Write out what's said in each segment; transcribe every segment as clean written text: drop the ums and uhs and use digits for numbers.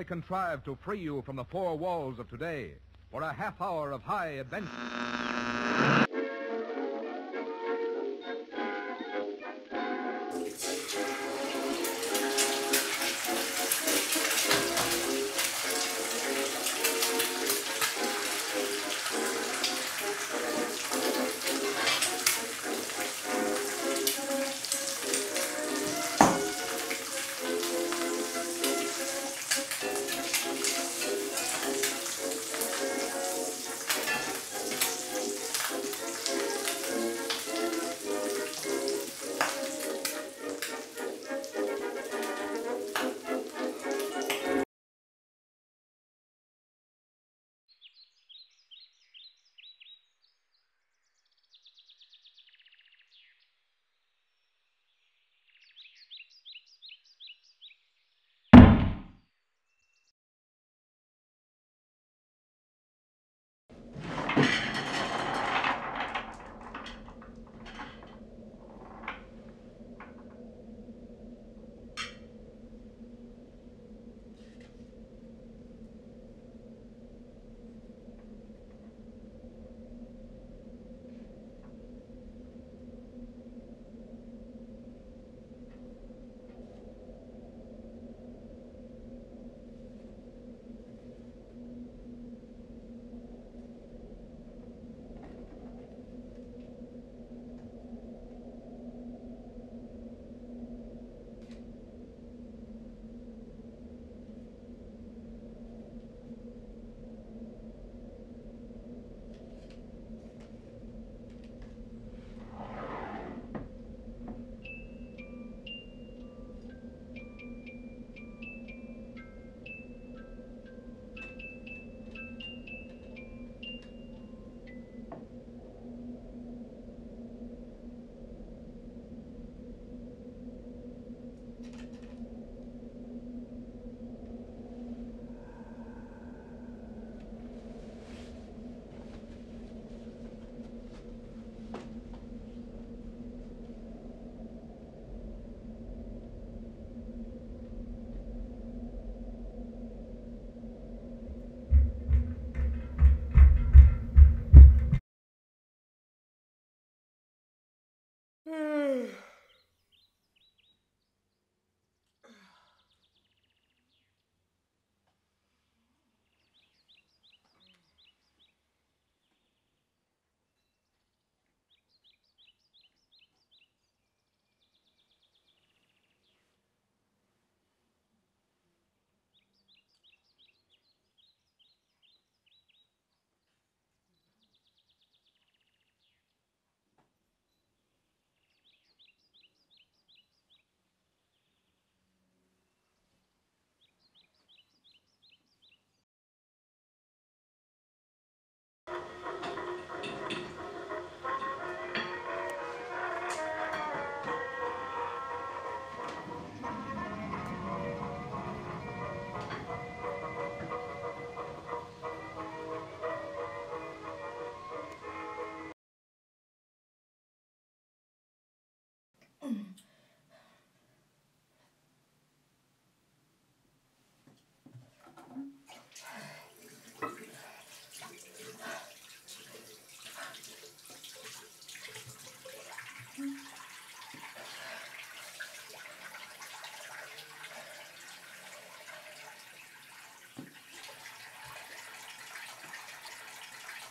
contrived to free you from the four walls of today for a half hour of high adventure.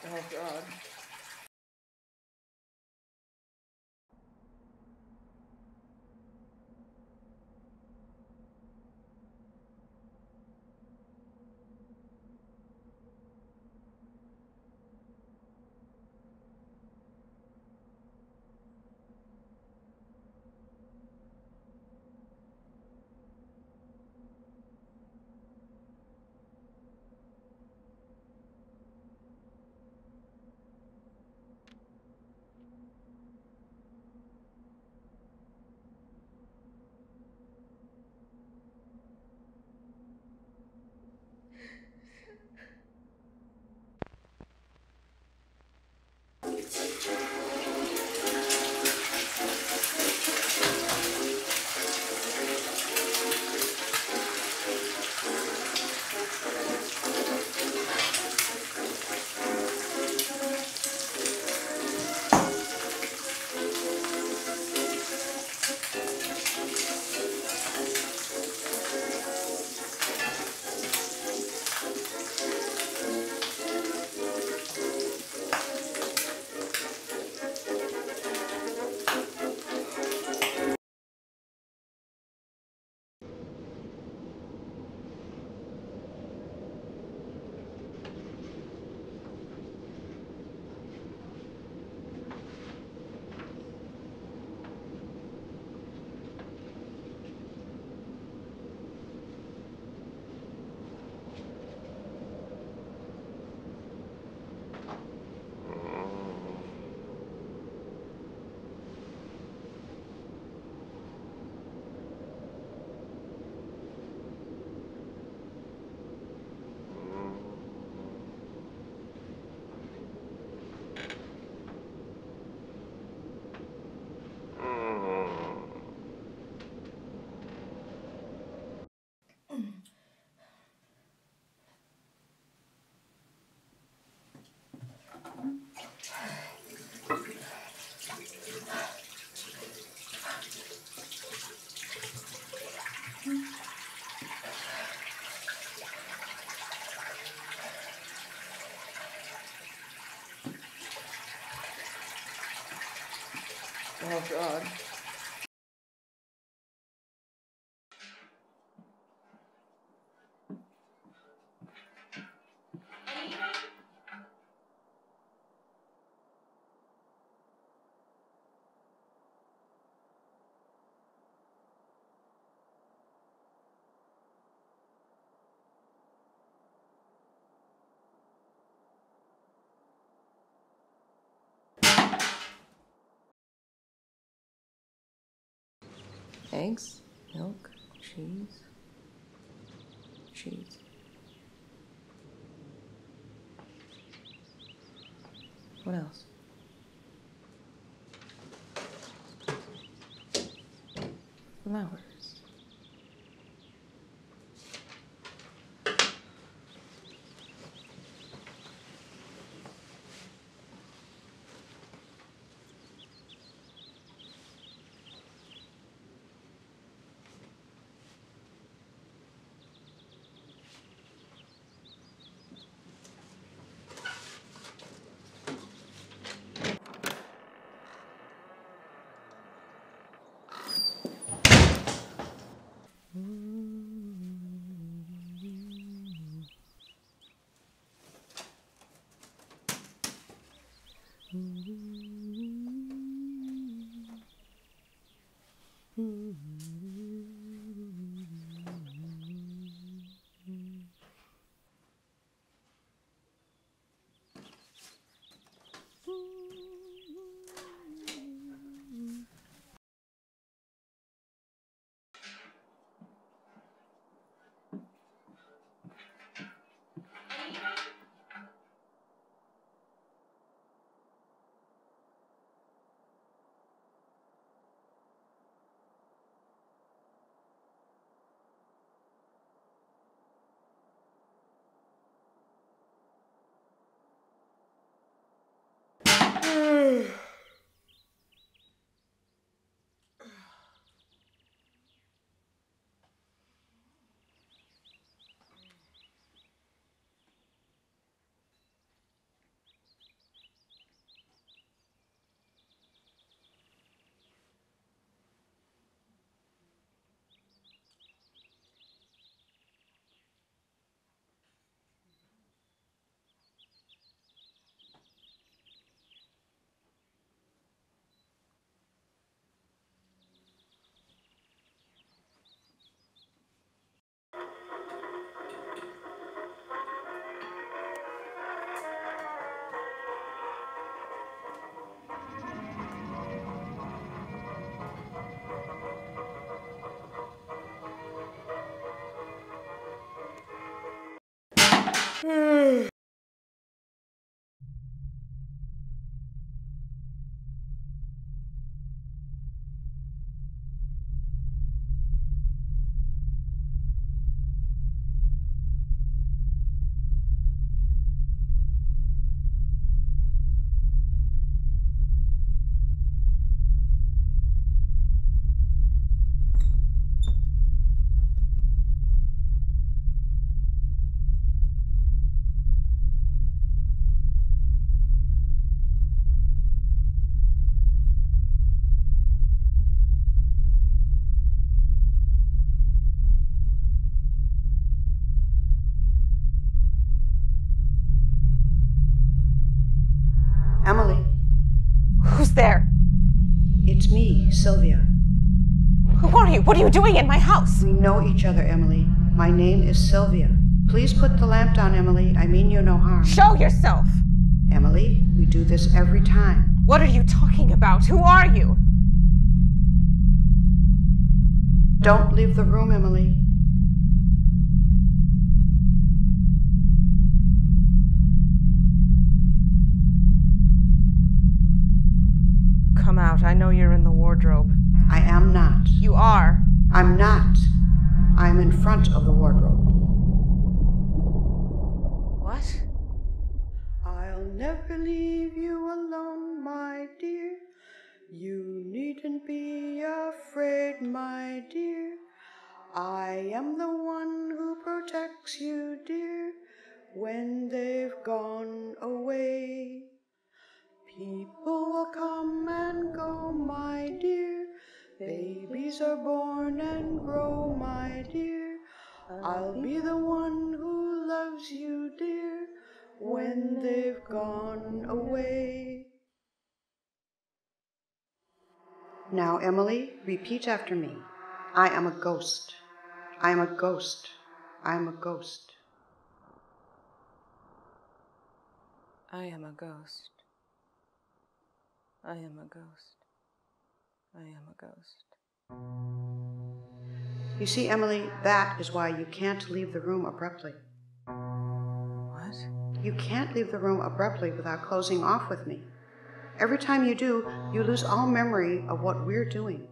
Oh, God. Oh, God. Eggs, milk, cheese, cheese. What else? Flowers. Emily, Who's there? it's me, Sylvia. Who are you? What are you doing in my house? We know each other, Emily. My name is Sylvia. Please put the lamp down, Emily. I mean you no harm. Show yourself! Emily, we do this every time. What are you talking about? Who are you? Don't leave the room, Emily. Come out. I know you're in the wardrobe. I am not. You are. I'm not. I'm in front of the wardrobe. What? I'll never leave you alone, my dear. You needn't be afraid, my dear. I am the one who protects you, dear, when they've gone away. People will come and go, my dear. Babies are born and grow, my dear. I'll be the one who loves you, dear, when they've gone away. Now, Emily, repeat after me. I am a ghost. I am a ghost. I am a ghost. I am a ghost. I am a ghost. I am a ghost. You see, Emily, that is why you can't leave the room abruptly. What? You can't leave the room abruptly without closing off with me. Every time you do, you lose all memory of what we're doing.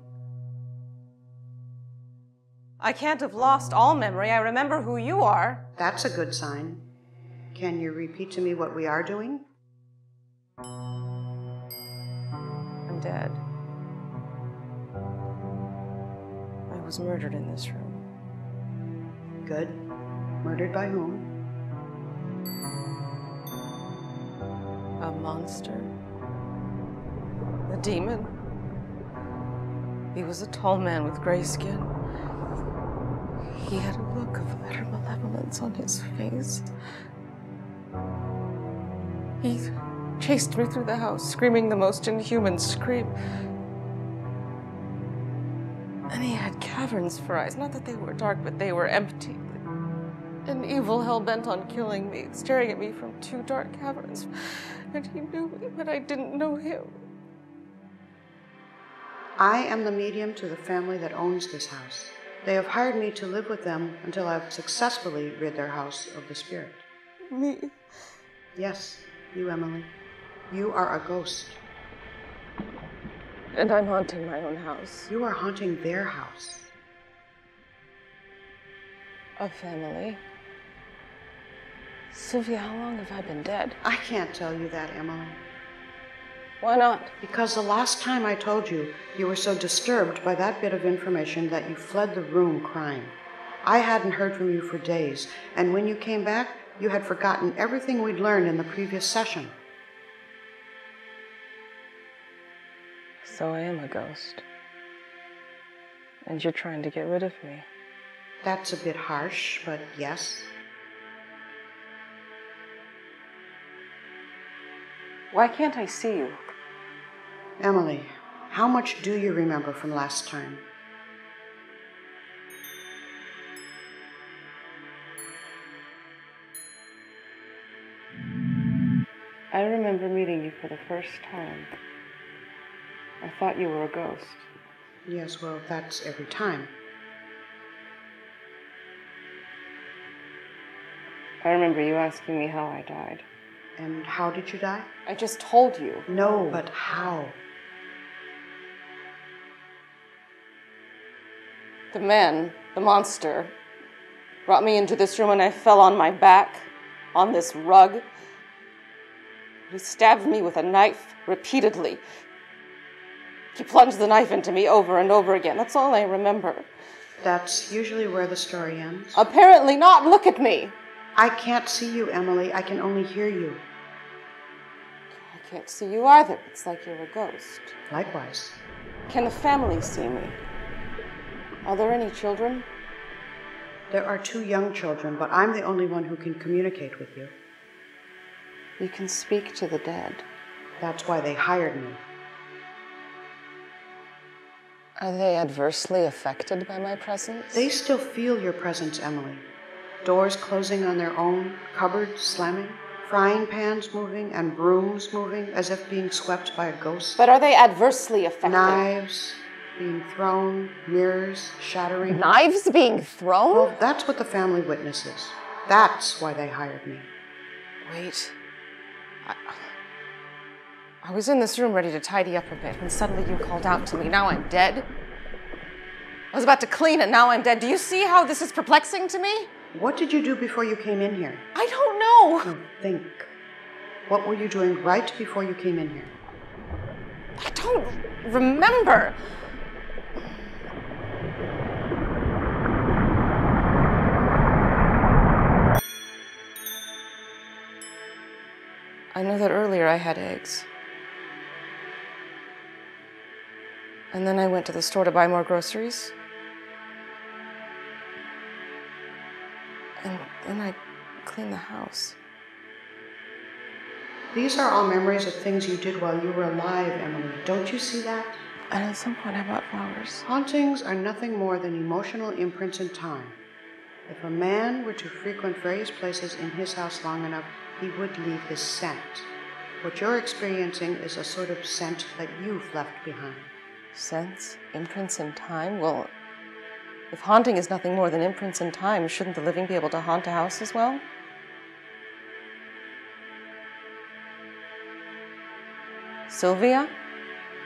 I can't have lost all memory. I remember who you are. That's a good sign. Can you repeat to me what we are doing? I'm dead. I was murdered in this room. Good. Murdered by whom? A monster. A demon. He was a tall man with gray skin. He had a look of utter malevolence on his face. He chased me through the house, screaming the most inhuman scream. And he had caverns for eyes. Not that they were dark, but they were empty. An evil hell-bent on killing me, staring at me from two dark caverns. And he knew me, but I didn't know him. I am the medium to the family that owns this house. They have hired me to live with them until I've successfully rid their house of the spirit. Me? Yes, you, Emily. You are a ghost. And I'm haunting my own house. You are haunting their house. A family. Sylvia, how long have I been dead? I can't tell you that, Emily. Why not? Because the last time I told you, you were so disturbed by that bit of information that you fled the room crying. I hadn't heard from you for days, and when you came back, you had forgotten everything we'd learned in the previous session. So I am a ghost. And you're trying to get rid of me. That's a bit harsh, but yes. Why can't I see you? Emily, how much do you remember from last time? I remember meeting you for the first time. I thought you were a ghost. Yes, well, that's every time. I remember you asking me how I died. And how did you die? I just told you. No, but how? The man, the monster, brought me into this room and I fell on my back on this rug. He stabbed me with a knife repeatedly. He plunged the knife into me over and over again. That's all I remember. That's usually where the story ends. Apparently not. Look at me. I can't see you, Emily. I can only hear you. I can't see you either. It's like you're a ghost. Likewise. Can the family see me? Are there any children? There are 2 young children, but I'm the only one who can communicate with you. You can speak to the dead. That's why they hired me. Are they adversely affected by my presence? They still feel your presence, Emily. Doors closing on their own, cupboards slamming, frying pans moving, and brooms moving as if being swept by a ghost. But are they adversely affected? Knives being thrown, mirrors shattering. Knives being thrown? Well, that's what the family witnesses. That's why they hired me. Wait. I was in this room ready to tidy up a bit when suddenly you called out to me. Now I'm dead. I was about to clean and now I'm dead. Do you see how this is perplexing to me? What did you do before you came in here? I don't know. No, think. What were you doing right before you came in here? I don't remember. I know that earlier I had eggs. And then I went to the store to buy more groceries. And then I cleaned the house. These are all memories of things you did while you were alive, Emily. Don't you see that? And at some point I bought flowers. Hauntings are nothing more than emotional imprints in time. If a man were to frequent various places in his house long enough, he would leave his scent. What you're experiencing is a sort of scent that you've left behind. Scents? Imprints in time? Well, if haunting is nothing more than imprints in time, shouldn't the living be able to haunt a house as well? Sylvia?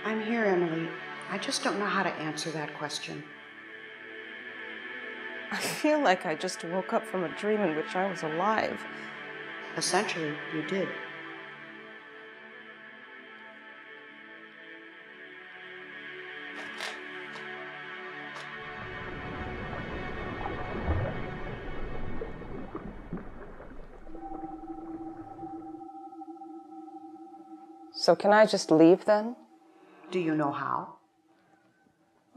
I'm here, Emily. I just don't know how to answer that question. I feel like I just woke up from a dream in which I was alive. Essentially, you did. So can I just leave then? Do you know how?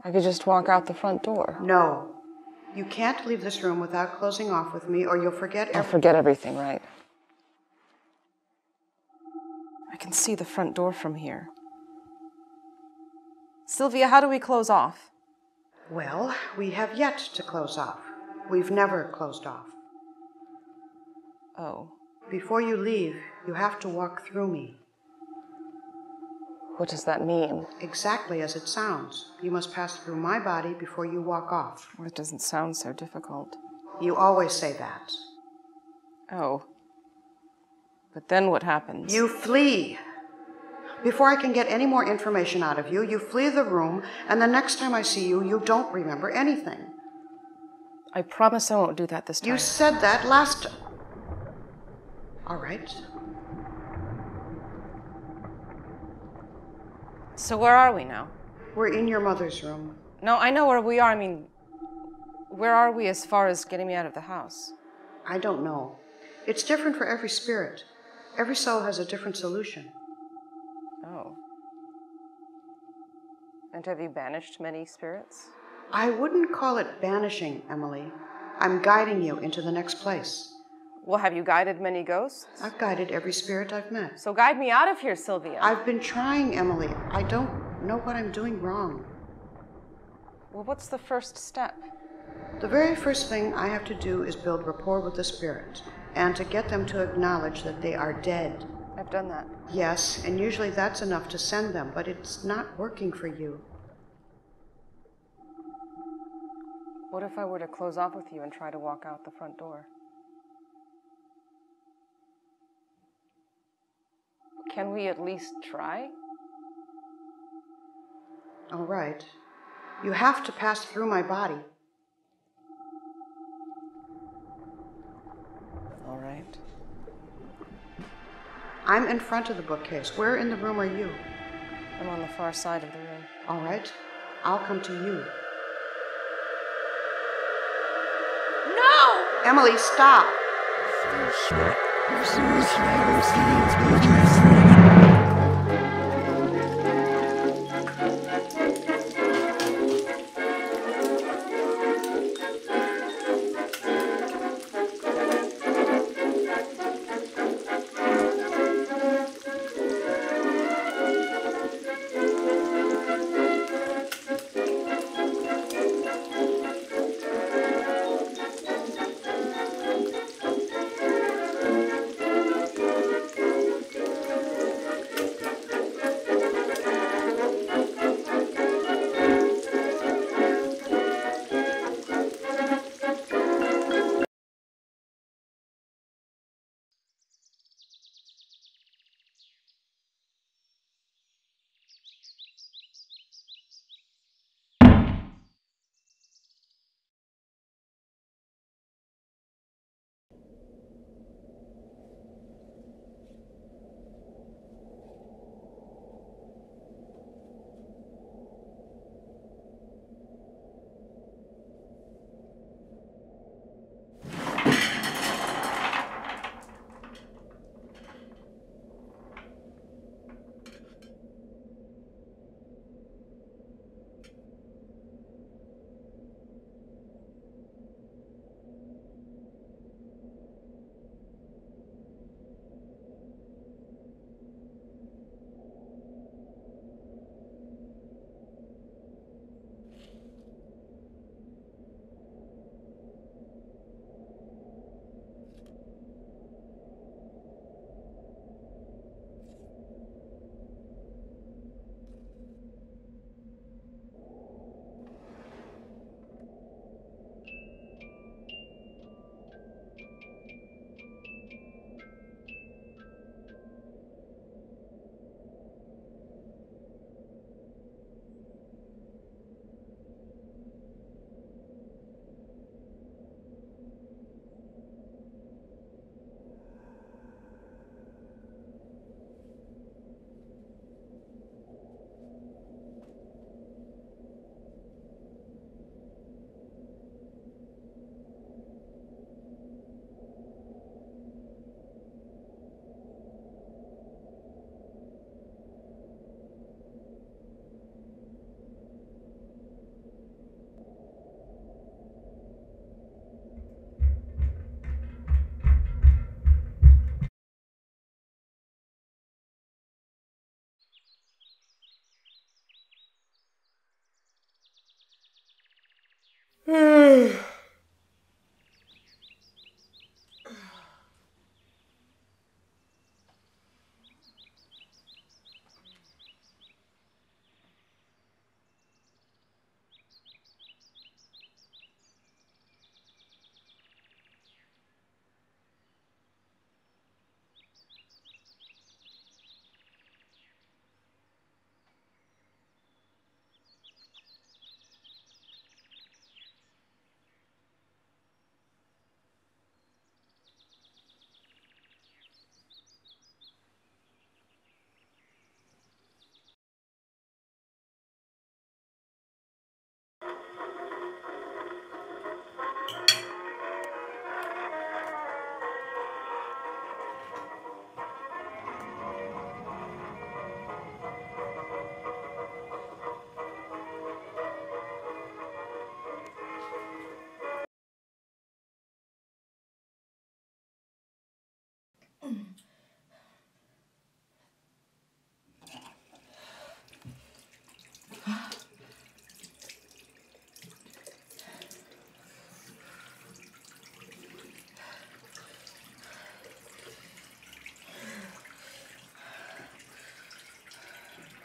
I could just walk out the front door. No. You can't leave this room without closing off with me, or you'll forget I'll forget everything, right? I can see the front door from here. Sylvia, how do we close off? Well, we have yet to close off. We've never closed off. Oh. Before you leave, you have to walk through me. What does that mean? Exactly as it sounds. You must pass through my body before you walk off. Well, it doesn't sound so difficult. You always say that. Oh. But then what happens? You flee. Before I can get any more information out of you, you flee the room, and the next time I see you, you don't remember anything. I promise I won't do that this time. You said that last... All right. So where are we now? We're in your mother's room. No, I know where we are. I mean, where are we as far as getting me out of the house? I don't know. It's different for every spirit. Every soul has a different solution. Oh. And have you banished many spirits? I wouldn't call it banishing, Emily. I'm guiding you into the next place. Well, have you guided many ghosts? I've guided every spirit I've met. So guide me out of here, Sylvia. I've been trying, Emily. I don't know what I'm doing wrong. Well, what's the first step? The very first thing I have to do is build rapport with the spirit, and to get them to acknowledge that they are dead. I've done that. Yes, and usually that's enough to send them, but it's not working for you. What if I were to close off with you and try to walk out the front door? Can we at least try? All right. You have to pass through my body. All right. I'm in front of the bookcase. Where in the room are you? I'm on the far side of the room. All right. I'll come to you. No! Emily, stop!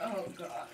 Oh, God.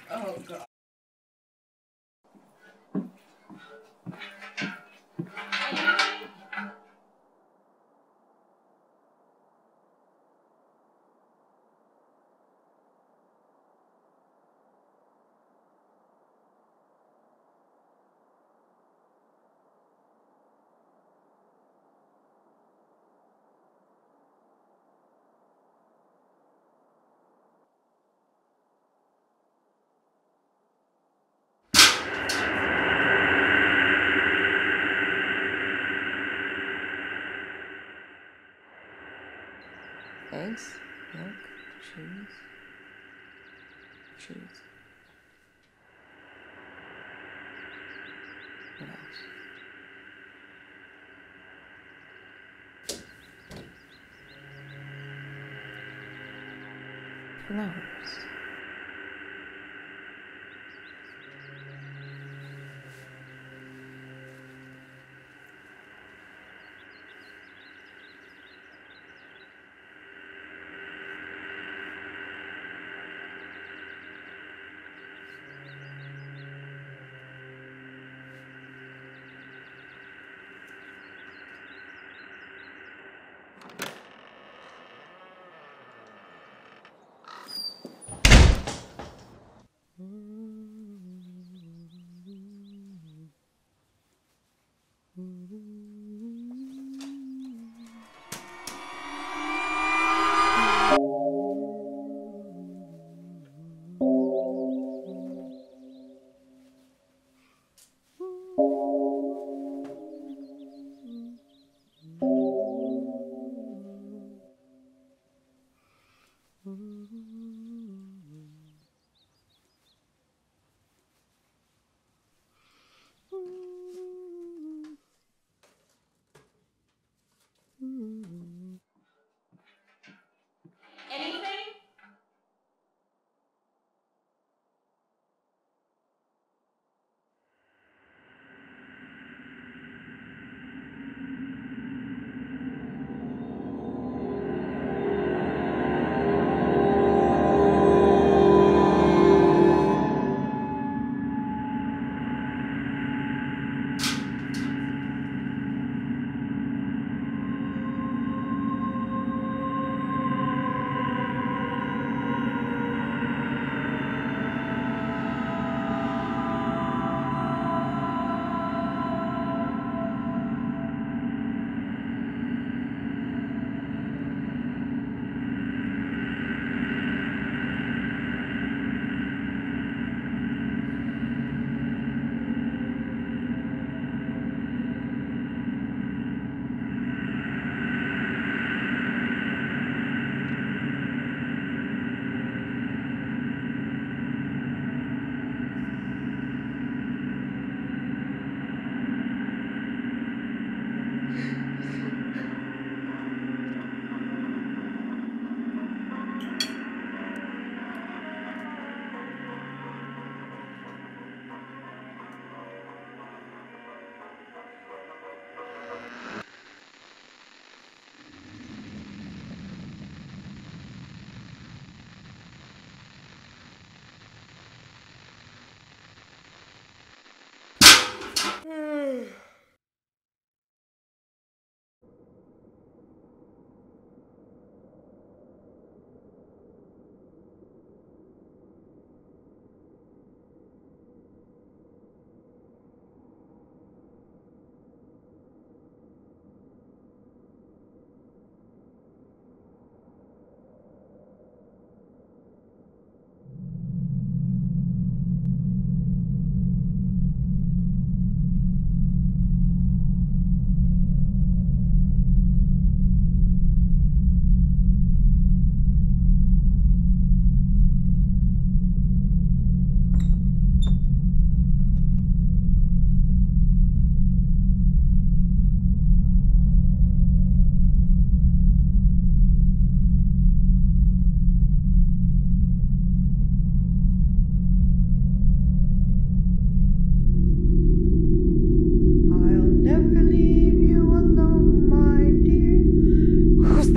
Oh, God. Eggs, milk, cheese, cheese. What else? flowers.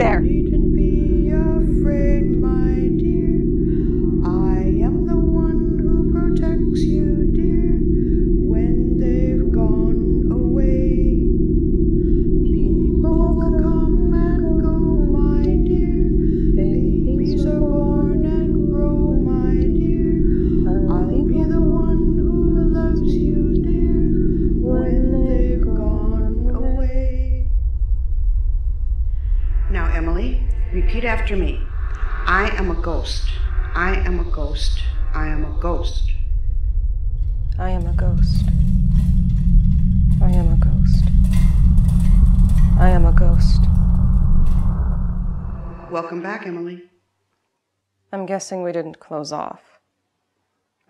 there. You needn't be afraid, my dear. I am the one who protects you, dear, when they've gone away. People will come and go, my dear. Babies are born and grow, my dear. I'll be the one who loves you, dear, when they've gone away. Now, Emily, repeat after me. I am a ghost. I am a ghost. I am a ghost. I am a ghost. I am a ghost. I am a ghost. Welcome back, Emily. I'm guessing we didn't close off.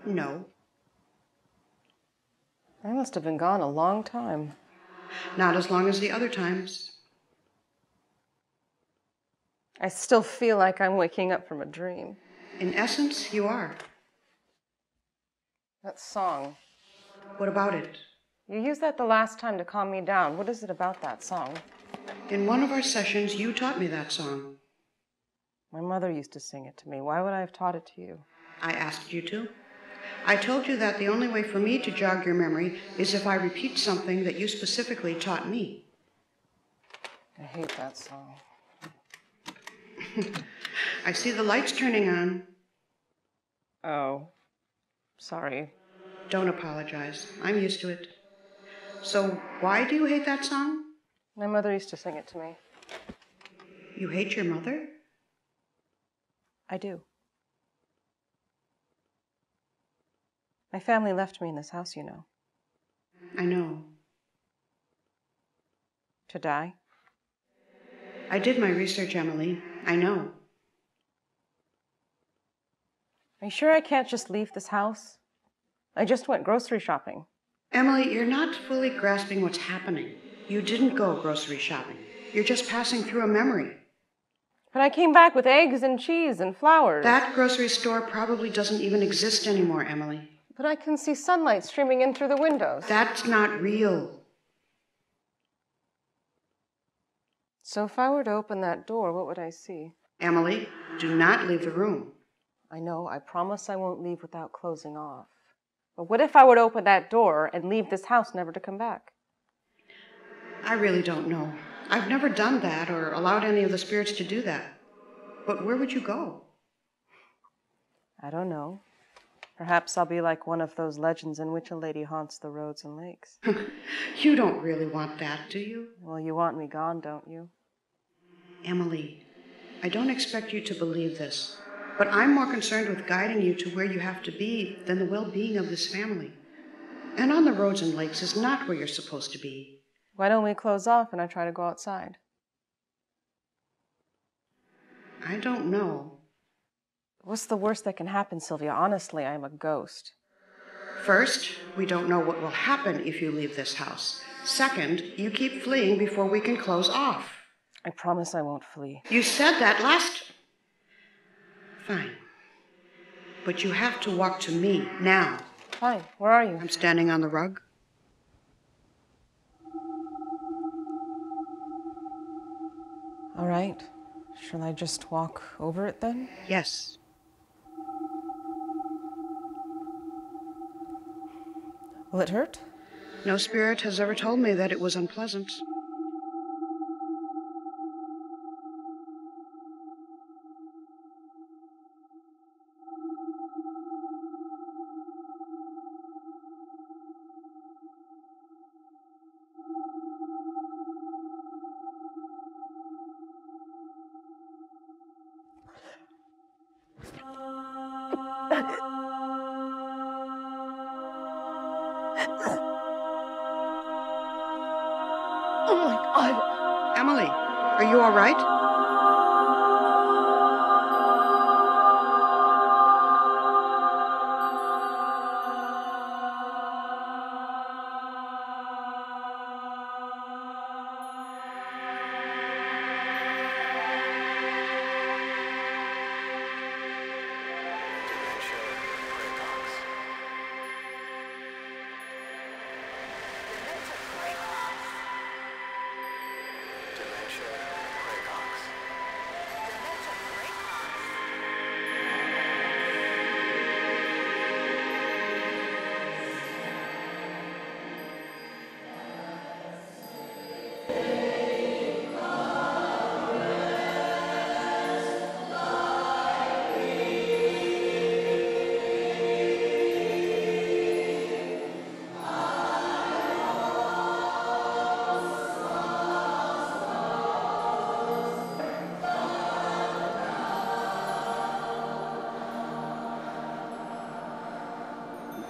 No, I must have been gone a long time. not as long as the other times. I still feel like I'm waking up from a dream. In essence, you are. That song. What about it? You used that the last time to calm me down. What is it about that song? In one of our sessions, you taught me that song. My mother used to sing it to me. Why would I have taught it to you? I asked you to. I told you that the only way for me to jog your memory is if I repeat something that you specifically taught me. I hate that song. I see the lights turning on. Oh, sorry. Don't apologize. I'm used to it. So why do you hate that song? My mother used to sing it to me. You hate your mother? I do. My family left me in this house, you know. I know. To die? I did my research, Emily. I know. Are you sure I can't just leave this house? I just went grocery shopping. Emily, you're not fully grasping what's happening. You didn't go grocery shopping. You're just passing through a memory. But I came back with eggs and cheese and flowers. That grocery store probably doesn't even exist anymore, Emily. But I can see sunlight streaming in through the windows. That's not real. So if I were to open that door, what would I see? Emily, do not leave the room. I know, I promise I won't leave without closing off. But what if I were to open that door and leave this house never to come back? I really don't know. I've never done that or allowed any of the spirits to do that. But where would you go? I don't know. Perhaps I'll be like one of those legends in which a lady haunts the roads and lakes. You don't really want that, do you? Well, you want me gone, don't you? Emily, I don't expect you to believe this, but I'm more concerned with guiding you to where you have to be than the well-being of this family. And on the roads and lakes is not where you're supposed to be. Why don't we close off and I try to go outside? I don't know. What's the worst that can happen, Sylvia? Honestly, I'm a ghost. First, we don't know what will happen if you leave this house. Second, you keep fleeing before we can close off. I promise I won't flee. You said that last... Fine. But you have to walk to me now. Fine. Where are you? I'm standing on the rug. All right. Shall I just walk over it then? Yes. Will it hurt? No spirit has ever told me that it was unpleasant. Oh my God. Emily, are you all right?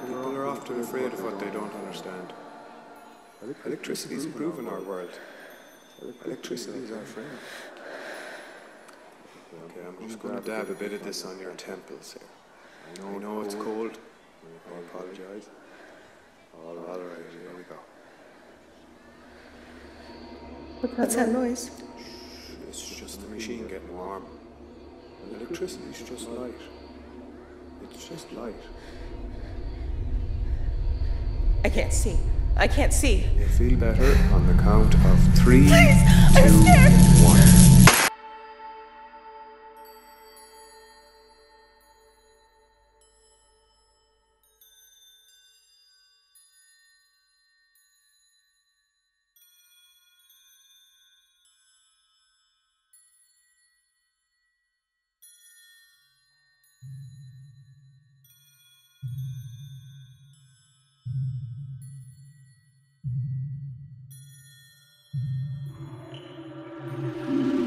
People are often afraid of what they don't understand. Electricity is improving our world. Electricity is our friend. Okay, I'm just going to dab a bit of this on your temples here. I know it's cold. I apologize. All right, here we go. What's that noise? It's just the machine getting warm. Electricity is just light. It's just light. I can't see. I can't see. You'll feel better on the count of 3, Please, 2, I'm scared. 1.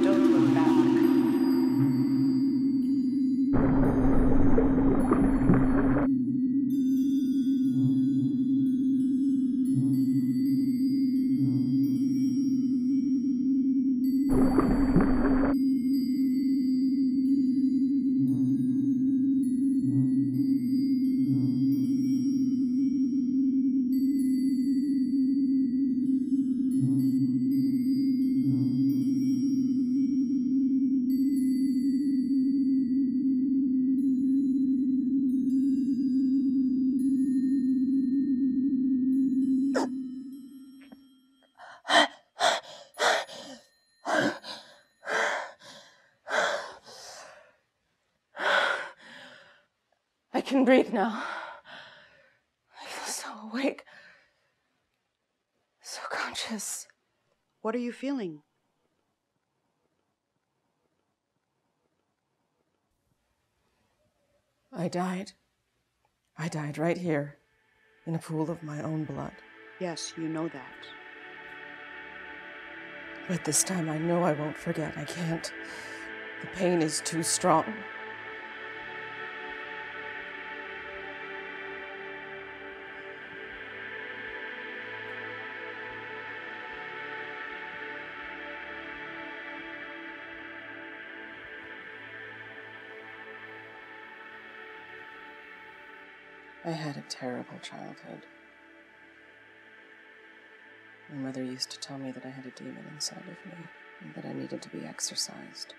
Don't look back. I can breathe now. I feel so awake, so conscious. What are you feeling? I died. I died right here, in a pool of my own blood. Yes, you know that. But this time I know I won't forget. I can't. The pain is too strong. I had a terrible childhood. My mother used to tell me that I had a demon inside of me and that I needed to be exorcised.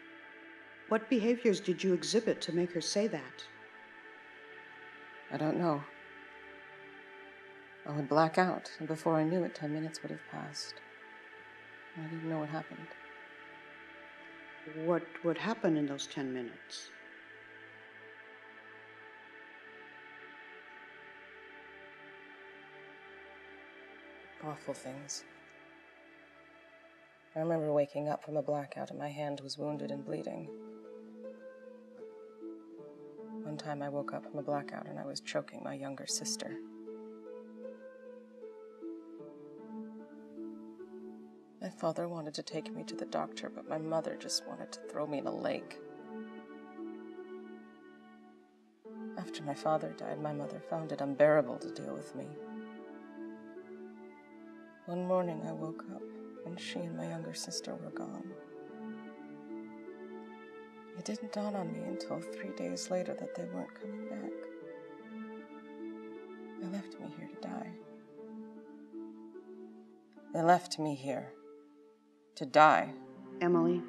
What behaviors did you exhibit to make her say that? I don't know. I would black out, and before I knew it, 10 minutes would have passed. I didn't know what happened. What would happen in those 10 minutes? Awful things. I remember waking up from a blackout and my hand was wounded and bleeding. One time I woke up from a blackout and I was choking my younger sister. My father wanted to take me to the doctor, but my mother just wanted to throw me in a lake. After my father died, my mother found it unbearable to deal with me. One morning I woke up and she and my younger sister were gone. It didn't dawn on me until 3 days later that they weren't coming back. They left me here to die. They left me here to die. Emily,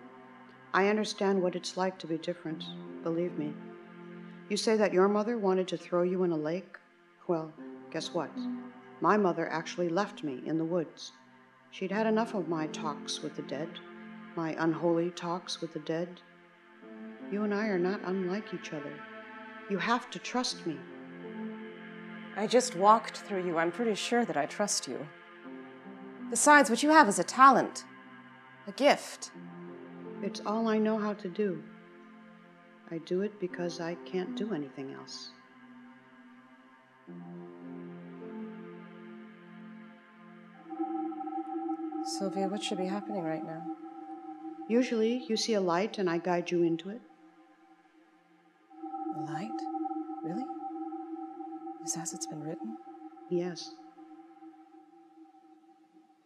I understand what it's like to be different, believe me. You say that your mother wanted to throw you in a lake? Well, guess what? My mother actually left me in the woods. She'd had enough of my talks with the dead, my unholy talks with the dead. You and I are not unlike each other. You have to trust me. I just walked through you. I'm pretty sure that I trust you. Besides, what you have is a talent, a gift. It's all I know how to do. I do it because I can't do anything else. Sylvia, what should be happening right now? Usually, you see a light and I guide you into it. A light? Really? Is as it's been written? Yes.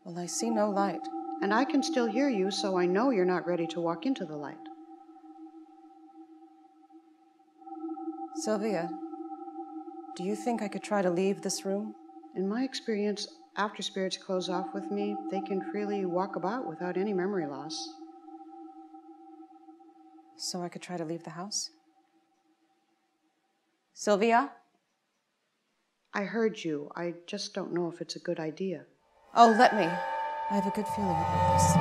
Well, I see no light. And I can still hear you, so I know you're not ready to walk into the light. Sylvia, do you think I could try to leave this room? In my experience, after spirits close off with me, they can freely walk about without any memory loss. So I could try to leave the house? Sylvia? I heard you. I just don't know if it's a good idea. Oh, let me. I have a good feeling about this.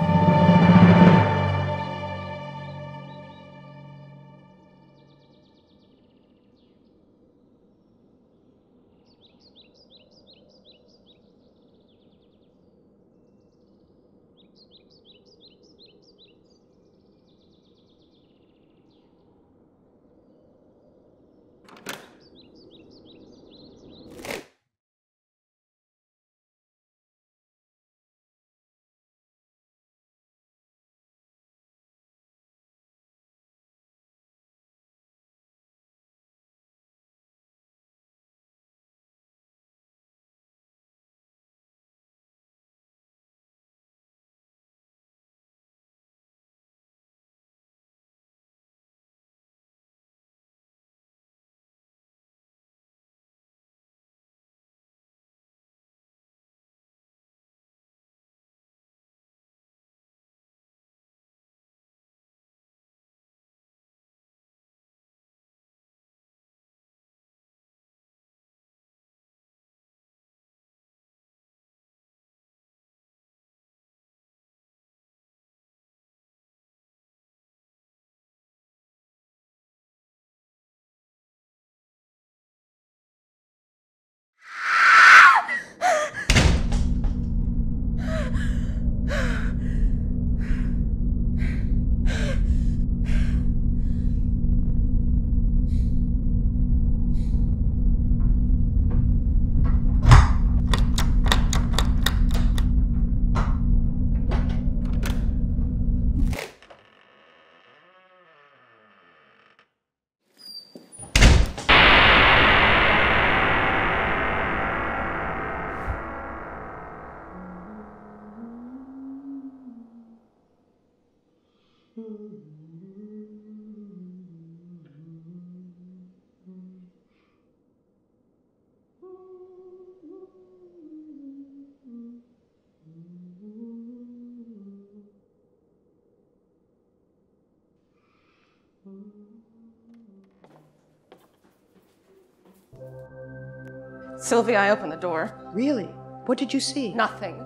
Sylvia, I opened the door. Really? What did you see? Nothing.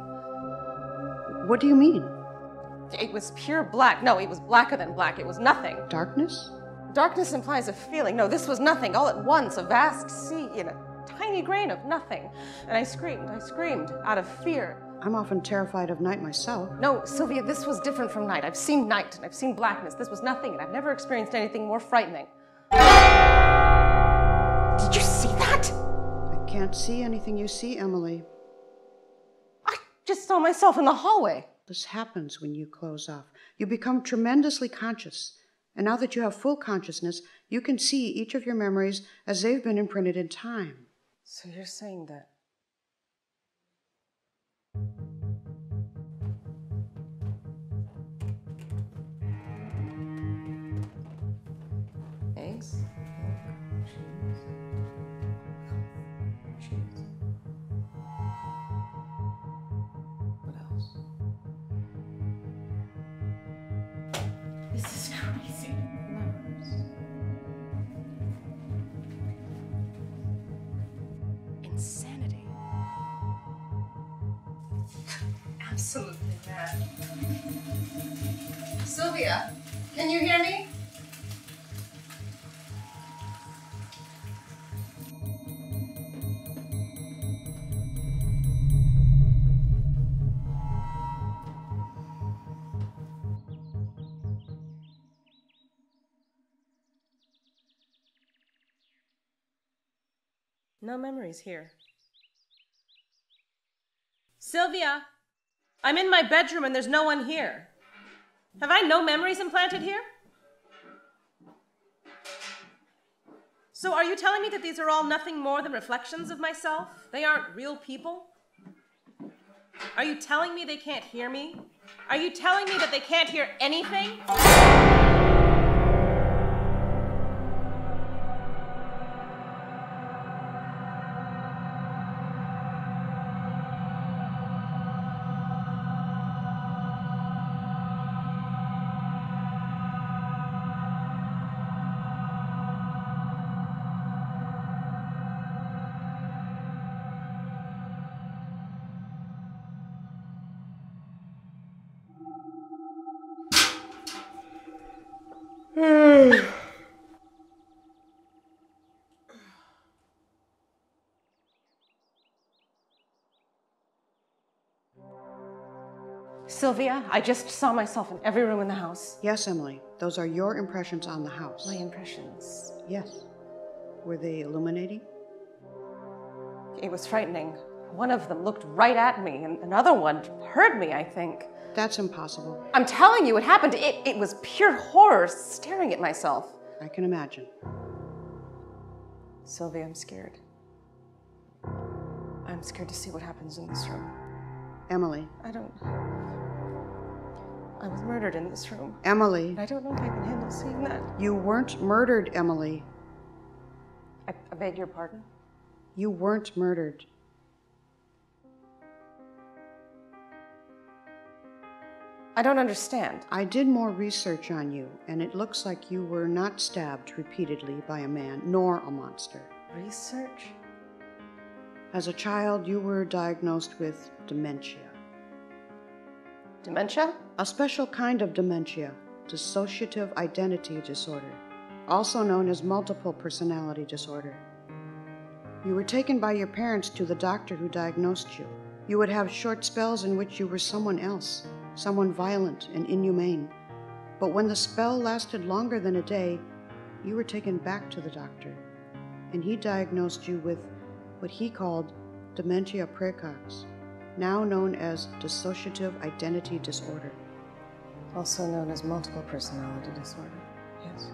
What do you mean? It was pure black. No, it was blacker than black. It was nothing. Darkness? Darkness implies a feeling. No, this was nothing. All at once, a vast sea in a tiny grain of nothing. And I screamed out of fear. I'm often terrified of night myself. No, Sylvia, this was different from night. I've seen night and I've seen blackness. This was nothing, and I've never experienced anything more frightening. Did you see that? I can't see anything you see, Emily. I just saw myself in the hallway. This happens when you close off. You become tremendously conscious. And now that you have full consciousness, you can see each of your memories as they've been imprinted in time. So you're saying that... Eggs, milk, cheese. What else? This is crazy. Insanity. Absolutely mad. Sylvia, can you hear me? No memories here. Sylvia, I'm in my bedroom and there's no one here. Have I no memories implanted here? So are you telling me that these are all nothing more than reflections of myself? They aren't real people? Are you telling me they can't hear me? Are you telling me that they can't hear anything? Sylvia, I just saw myself in every room in the house. Yes, Emily. Those are your impressions on the house. My impressions. Yes. Were they illuminating? It was frightening. One of them looked right at me, and another one heard me, I think. That's impossible. I'm telling you, it happened. It was pure horror staring at myself. I can imagine. Sylvia, I'm scared. I'm scared to see what happens in this room. Emily. I was murdered in this room. Emily. I don't know if I can handle seeing that. You weren't murdered, Emily. I beg your pardon? You weren't murdered. I don't understand. I did more research on you, and it looks like you were not stabbed repeatedly by a man, nor a monster. Research? As a child, you were diagnosed with dementia. Dementia? A special kind of dementia, dissociative identity disorder, also known as multiple personality disorder. You were taken by your parents to the doctor who diagnosed you. You would have short spells in which you were someone else, someone violent and inhumane. But when the spell lasted longer than a day, you were taken back to the doctor, and he diagnosed you with what he called dementia praecox, now known as dissociative identity disorder. Also known as multiple personality disorder. Yes.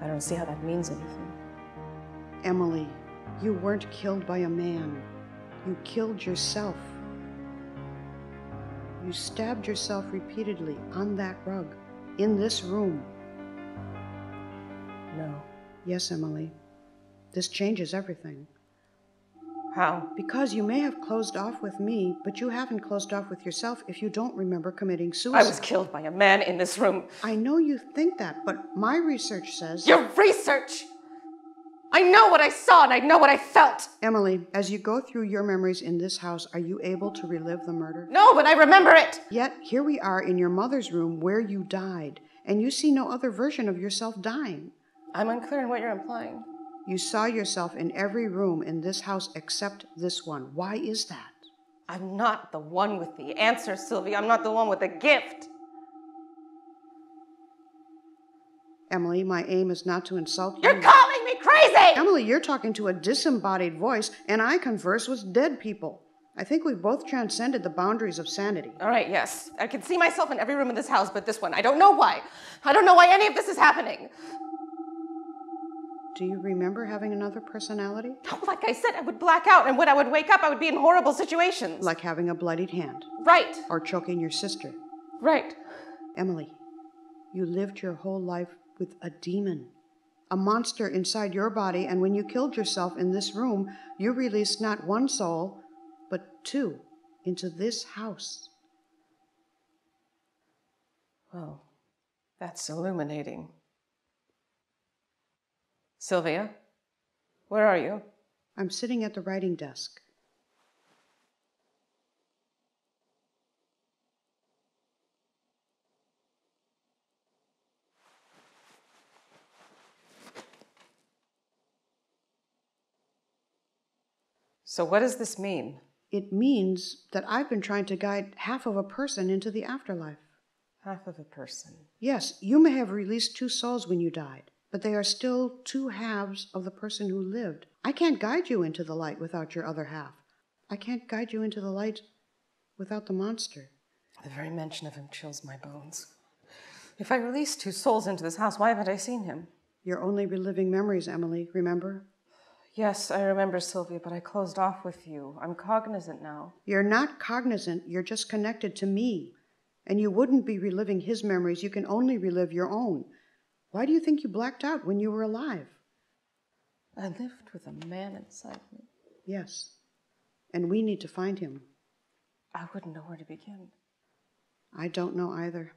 I don't see how that means anything. Emily, you weren't killed by a man. You killed yourself. You stabbed yourself repeatedly on that rug, in this room. No. Yes, Emily. This changes everything. How? Because you may have closed off with me, but you haven't closed off with yourself if you don't remember committing suicide. I was killed by a man in this room. I know you think that, but my research says... Your research! I know what I saw and I know what I felt. Emily, as you go through your memories in this house, are you able to relive the murder? No, but I remember it. Yet, here we are in your mother's room where you died, and you see no other version of yourself dying. I'm unclear on what you're implying. You saw yourself in every room in this house except this one. Why is that? I'm not the one with the answer, Sylvia. I'm not the one with the gift. Emily, my aim is not to insult you. You're calling me crazy! Emily, you're talking to a disembodied voice, and I converse with dead people. I think we've both transcended the boundaries of sanity. All right, yes. I can see myself in every room in this house but this one. I don't know why. I don't know why any of this is happening. Do you remember having another personality? Like I said, I would black out, and when I would wake up, I would be in horrible situations. Like having a bloodied hand. Right. Or choking your sister. Right. Emily, you lived your whole life with a demon. A monster inside your body, and when you killed yourself in this room, you released not one soul, but two into this house. Well, that's illuminating. Sylvia, where are you? I'm sitting at the writing desk. So what does this mean? It means that I've been trying to guide half of a person into the afterlife. Half of a person. Yes, you may have released two souls when you died, but they are still two halves of the person who lived. I can't guide you into the light without your other half. I can't guide you into the light without the monster. The very mention of him chills my bones. If I released two souls into this house, why haven't I seen him? You're only reliving memories, Emily, remember? Yes, I remember, Sylvia, but I closed off with you. I'm cognizant now. You're not cognizant, you're just connected to me. And you wouldn't be reliving his memories, you can only relive your own. Why do you think you blacked out when you were alive? I lived with a man inside me. Yes, and we need to find him. I wouldn't know where to begin. I don't know either.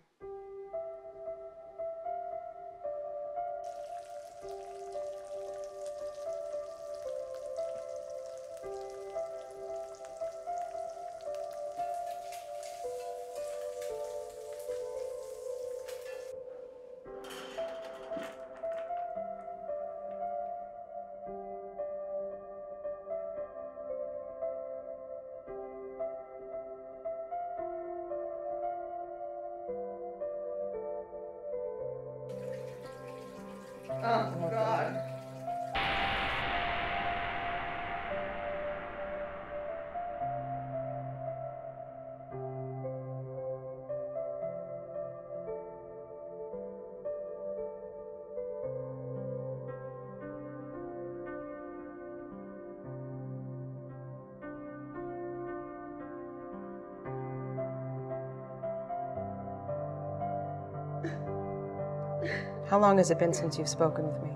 Oh, God. How long has it been since you've spoken with me?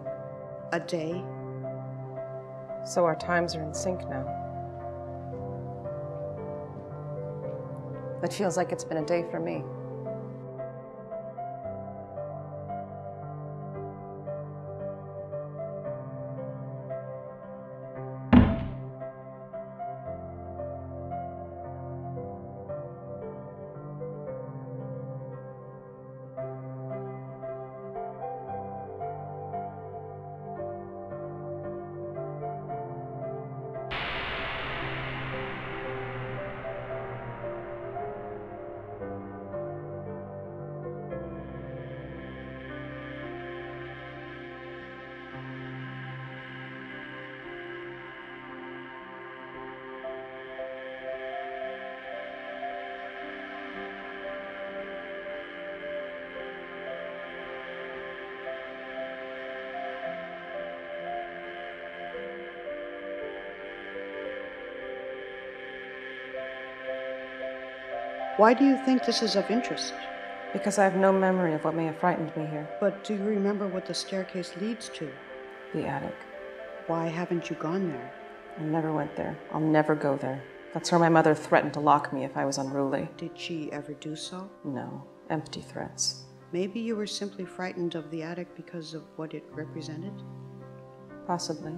A day? So our times are in sync now. It feels like it's been a day for me. Why do you think this is of interest? Because I have no memory of what may have frightened me here. But do you remember what the staircase leads to? The attic. Why haven't you gone there? I never went there. I'll never go there. That's where my mother threatened to lock me if I was unruly. Did she ever do so? No, empty threats. Maybe you were simply frightened of the attic because of what it represented? Possibly.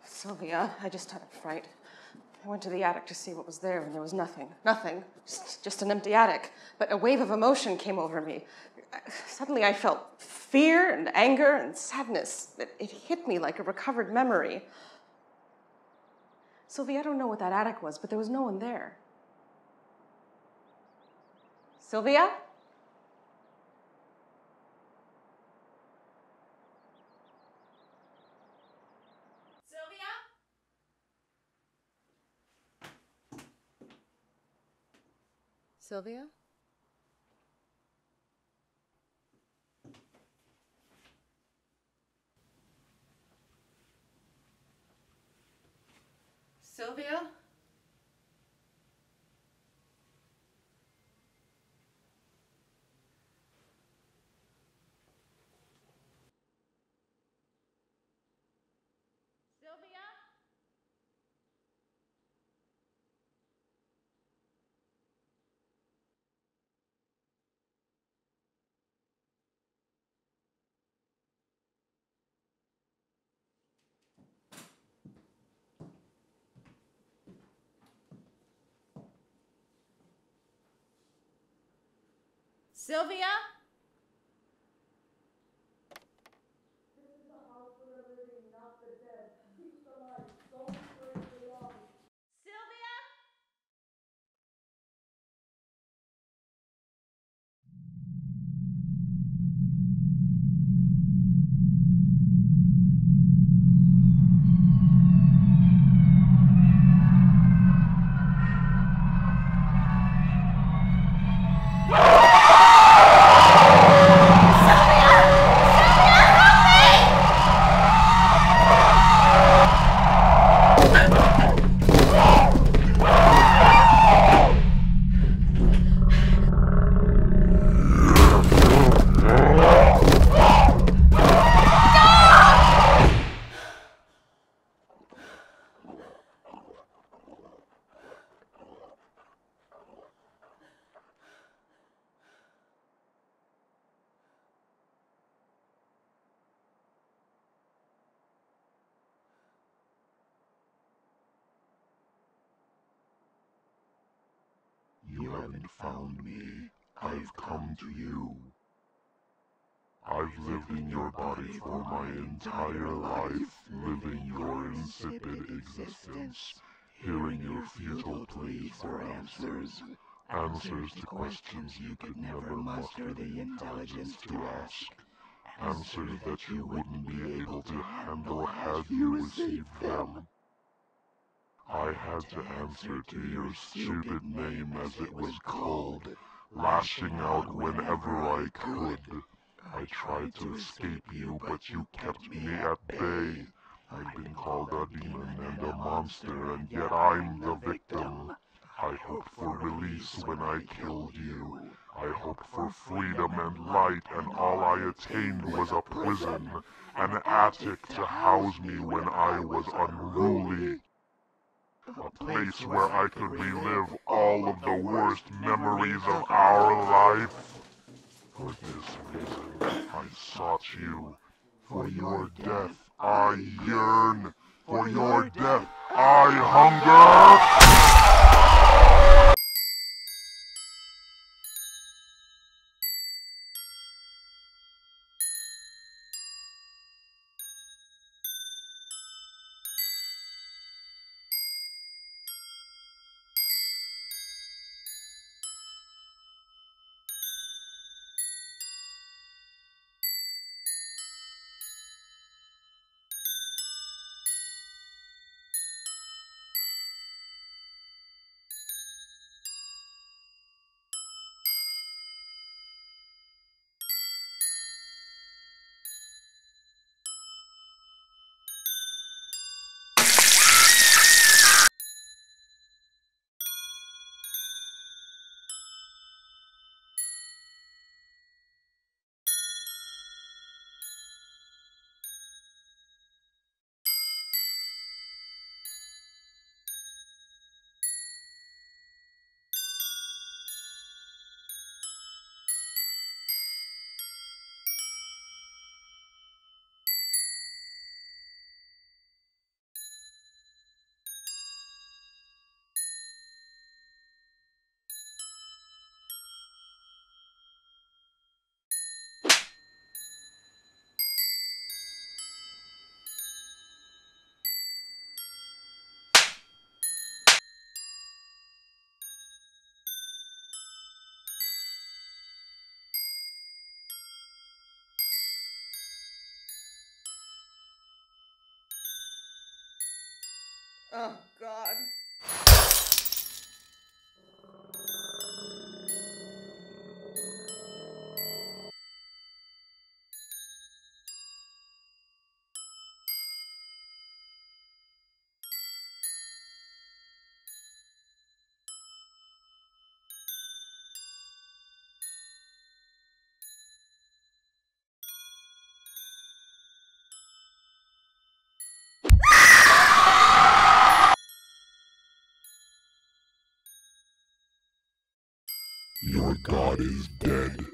Sylvia, I just had a fright. I went to the attic to see what was there, and there was nothing. Nothing. Just an empty attic. But a wave of emotion came over me. Suddenly I felt fear and anger and sadness. It hit me like a recovered memory. Sylvia, I don't know what that attic was, but there was no one there. Sylvia? Sylvia? Sylvia? Sylvia? Sylvia? haven't found me, I've come to you. I've lived in your body for my entire life, living your insipid existence, hearing your futile pleas for answers, answers to questions you could never muster the intelligence to ask, answers that you wouldn't be able to handle had you received them. I had to answer to your stupid name as it was called, lashing out whenever I could. I tried to escape you, but you kept me at bay. I've been called a demon and a monster, and yet I'm the victim. I hoped for release when I killed you. I hoped for freedom and light, and all I attained was a prison, an attic to house me when I was unruly. A place where I could relive all of the worst memories of our life. For this reason, I sought you. For your death, I yearn. For your death, I hunger! Oh, God. Your god is dead.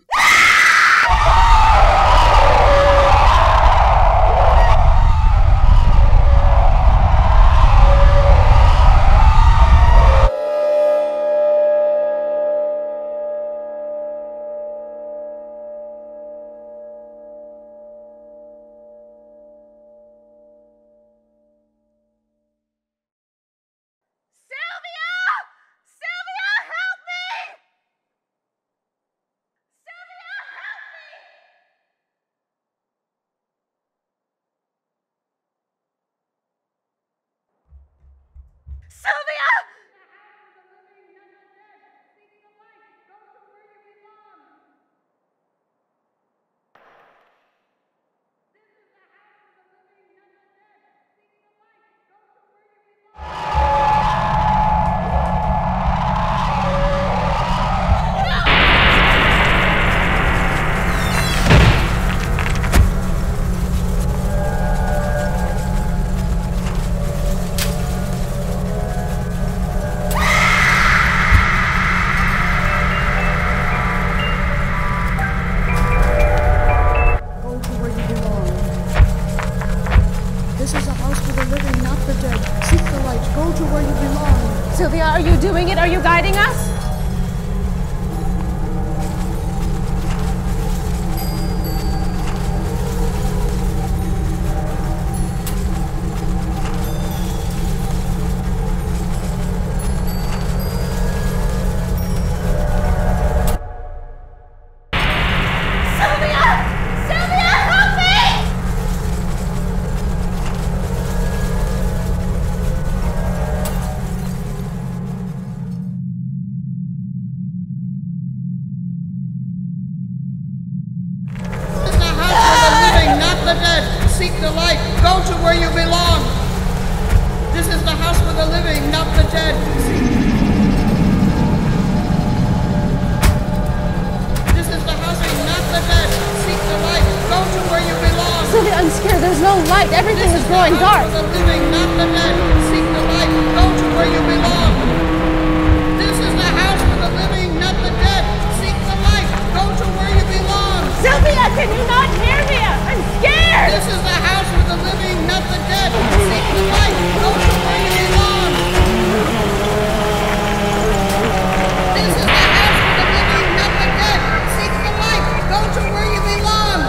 the dead. Seek the light. Go to where you belong. This is the house for the living, not the dead. This is the house for not the dead. Seek the light. Go to where you belong. Sylvia, I'm scared. There's no light. Everything is growing dark. This is the house for the living, not the dead. Seek the light. Go to where you belong. This is the house for the living, not the dead. Seek the light. Go to where you belong. Sylvia, can you not hear me? I'm scared. This is the house for the living, not the dead. Seek the light. Go to where you belong. This is the house for the living, not the dead. Seek the light. Go to where you belong.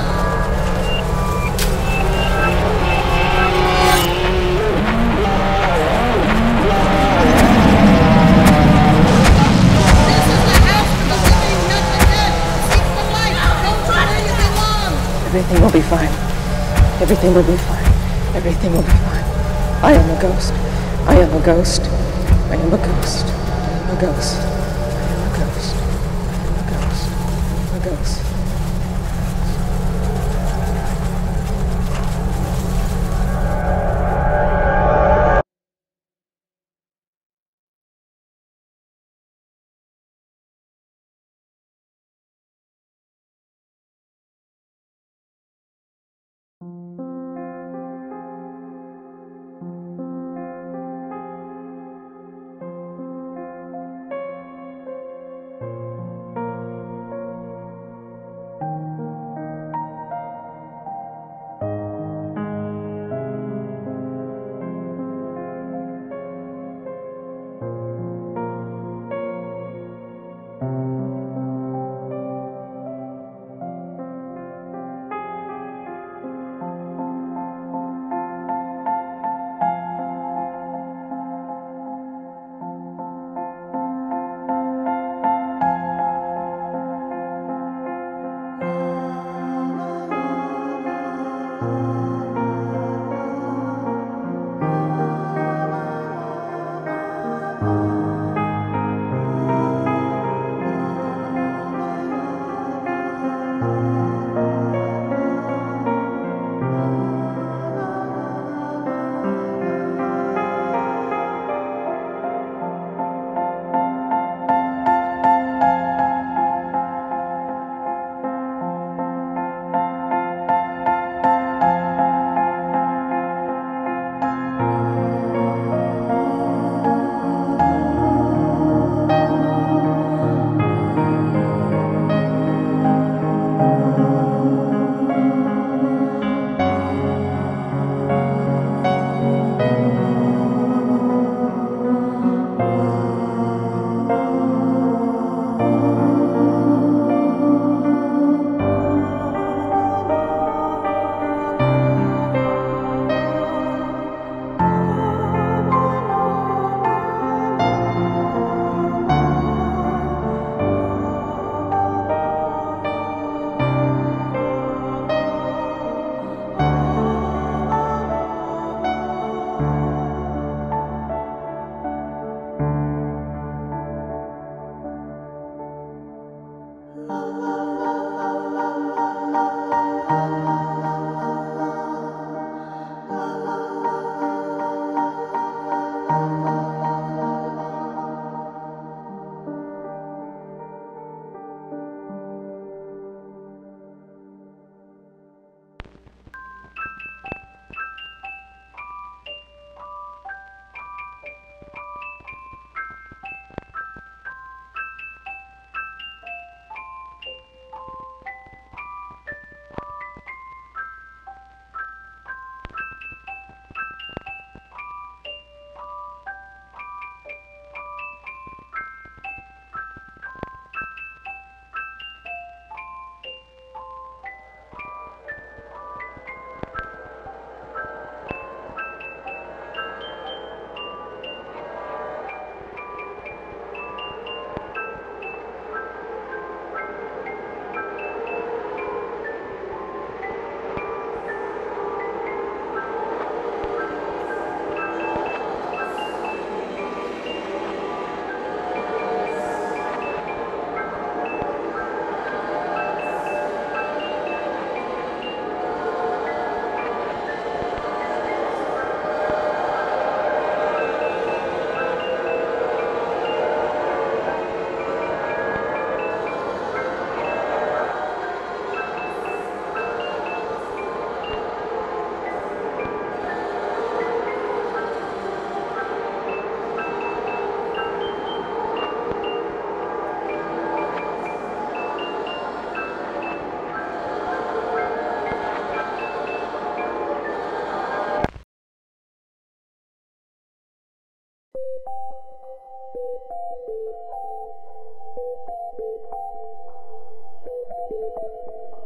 This is the house for the living, not the dead. Seek the light. Go to where you belong. Everything will be fine. Everything will be fine. Everything will be fine. I am a ghost. I am a ghost. I am a ghost. I am a ghost. I am a ghost. I am a ghost. I am a ghost.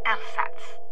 LSATs.